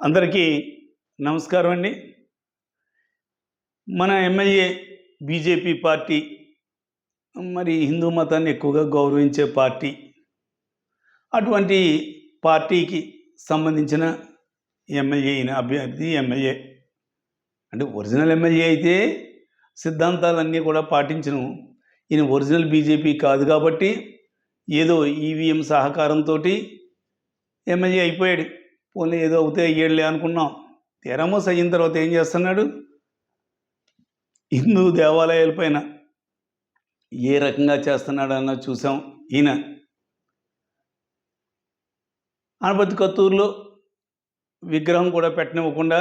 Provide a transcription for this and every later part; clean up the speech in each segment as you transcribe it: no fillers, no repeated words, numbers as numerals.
అందరికీ నమస్కారం అండి. మన ఎమ్మెల్యే బీజేపీ పార్టీ మరి హిందూ మతాన్ని ఎక్కువగా గౌరవించే పార్టీ. అటువంటి పార్టీకి సంబంధించిన ఎమ్మెల్యే ఈయన అభ్యర్థి ఎమ్మెల్యే. అంటే ఒరిజినల్ ఎమ్మెల్యే అయితే సిద్ధాంతాలన్నీ కూడా పాటించను. ఈయన ఒరిజినల్ బీజేపీ కాదు కాబట్టి ఏదో ఈవీఎం సహకారంతో ఎమ్మెల్యే అయిపోయాడు. పోనీ ఏదో అవుతే అయ్యేళ్ళే అనుకున్నాం. తెరమోస్ అయిన తర్వాత ఏం చేస్తున్నాడు? హిందూ దేవాలయాలపైన ఏ రకంగా చేస్తున్నాడు అన్నది చూసాం. ఈయన అనపతి కత్తూరులో విగ్రహం కూడా పెట్టనివ్వకుండా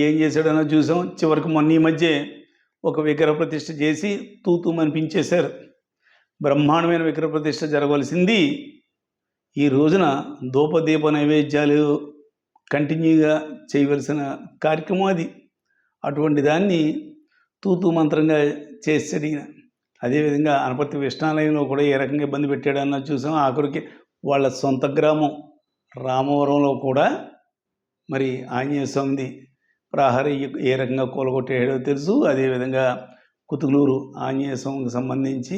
ఏం చేశాడన్నది చూసాం. చివరికి మొన్న ఈ మధ్య ఒక విగ్రహ ప్రతిష్ఠ చేసి తూతూమనిపించేశారు. బ్రహ్మాండమైన విగ్రహ ప్రతిష్ఠ జరగవలసింది ఈ రోజున ధూపదీప నైవేద్యాలు కంటిన్యూగా చేయవలసిన కార్యక్రమం అది. అటువంటి దాన్ని తూతూ మంత్రంగా చేసాడు ఈయన. అదేవిధంగా అనపర్తి విష్ణాలయంలో కూడా ఏ రకంగా ఇబ్బంది పెట్టాడన్నది చూసాం. ఆఖరికి వాళ్ళ సొంత గ్రామం రామవరంలో కూడా మరి ఆంజనేయ స్వామిది ప్రహరీ ఏ రకంగా కూలగొట్టాడో తెలుసు. అదేవిధంగా కుతుకులూరు ఆంజనేయ స్వామికి సంబంధించి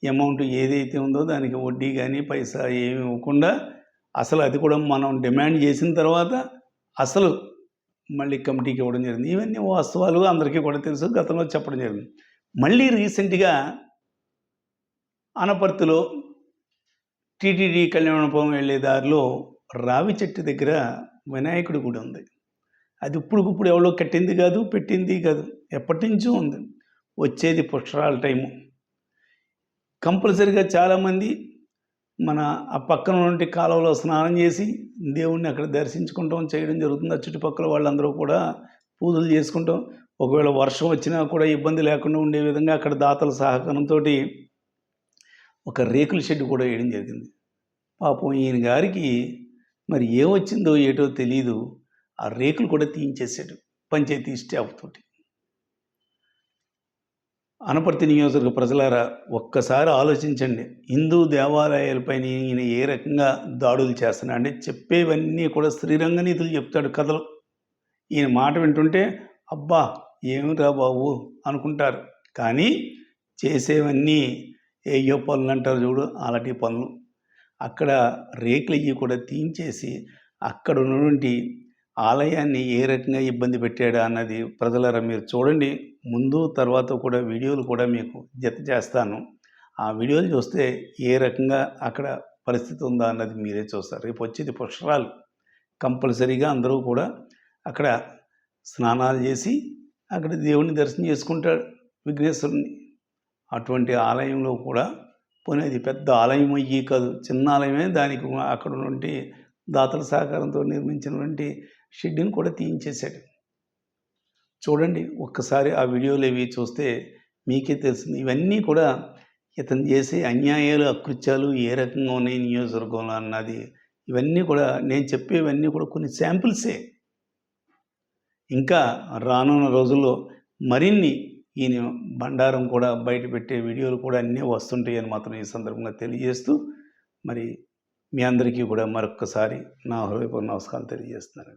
అమౌంట్ ఏదైతే ఉందో దానికి వడ్డీ కానీ పైసా ఏమి ఇవ్వకుండా అసలు అది కూడా మనం డిమాండ్ చేసిన తర్వాత అసలు మళ్ళీ కమిటీకి ఇవ్వడం జరిగింది. ఇవన్నీ వాస్తవాలు అందరికీ కూడా తెలుసు, గతంలో చెప్పడం జరిగింది. మళ్ళీ రీసెంట్గా అనపర్తిలో టీటీడీ కళ్యాణపురం వెళ్ళే దారిలో రావి చెట్టు దగ్గర వినాయకుడి గుడి ఉంది. అది ఇప్పుడుకిప్పుడు ఎవరో కట్టింది కాదు, పెట్టింది కాదు, ఎప్పటి నుంచో ఉంది. వచ్చేది పుష్కరాల టైము. కంపల్సరిగా చాలామంది మన ఆ పక్కన నుండి కాలువలో స్నానం చేసి దేవుణ్ణి అక్కడ దర్శించుకుంటాం చేయడం జరుగుతుంది. ఆ చుట్టుపక్కల వాళ్ళందరూ కూడా పూజలు చేసుకుంటాం. ఒకవేళ వర్షం వచ్చినా కూడా ఇబ్బంది లేకుండా ఉండే విధంగా అక్కడ దాతల సహకారంతో ఒక రేకుల షెడ్ కూడా వేయడం జరిగింది. పాపం ఈయన గారికి మరి ఏమొచ్చిందో ఏటో తెలీదు, ఆ రేకులు కూడా తీయించేసాడు పంచాయతీ స్టాఫ్ తోటి. అనపర్తి నియోజకవర్గ ప్రజలారా ఒక్కసారి ఆలోచించండి. హిందూ దేవాలయాలపైన ఈయన ఏ రకంగా దాడులు చేస్తున్నా అంటే చెప్పేవన్నీ కూడా శ్రీరంగ నీతులు చెప్తాడు, కథలు. ఈయన మాట వింటుంటే అబ్బా ఏమిరా బాబు అనుకుంటారు. కానీ చేసేవన్నీ ఏయో పనులు అంటారు చూడు, అలాంటి పనులు. అక్కడ రేకులు అయ్యి కూడా తీయించేసి అక్కడ ఉన్నటువంటి ఆలయాన్ని ఏ రకంగా ఇబ్బంది పెట్టాడా అన్నది ప్రజలారా మీరు చూడండి. ముందు తర్వాత కూడా వీడియోలు కూడా మీకు జత చేస్తాను. ఆ వీడియోలు చూస్తే ఏ రకంగా అక్కడ పరిస్థితి ఉందా అన్నది మీరే చూస్తారు. రేపు వచ్చేది పుష్కరాలు. కంపల్సరీగా అందరూ కూడా అక్కడ స్నానాలు చేసి అక్కడ దేవుడిని దర్శనం చేసుకుంటాడు, విఘ్నేశ్వరుని. అటువంటి ఆలయంలో కూడా పోనీ అది పెద్ద ఆలయం అయ్యి కాదు, చిన్న ఆలయమే, దానికి అక్కడ నుండి దాతల సహకారంతో నిర్మించినటువంటి షెడ్ని కూడా తీయించేశాడు. చూడండి ఒక్కసారి ఆ వీడియోలు ఇవి చూస్తే మీకే తెలిసింది. ఇవన్నీ కూడా ఇతను చేసే అన్యాయాలు, అకృత్యాలు ఏ రకంగా ఉన్నాయి నియోజకవర్గంలో అన్నది. ఇవన్నీ కూడా నేను చెప్పేవన్నీ కూడా కొన్ని శాంపిల్సే. ఇంకా రానున్న రోజుల్లో మరిన్ని ఈయన బండారం కూడా బయట పెట్టే వీడియోలు కూడా అన్నీ వస్తుంటాయని మాత్రం ఈ సందర్భంగా తెలియజేస్తూ మరి మీ అందరికీ కూడా మరొక్కసారి నా హృదయపూర్వక నమస్కారం తెలియజేస్తున్నాను.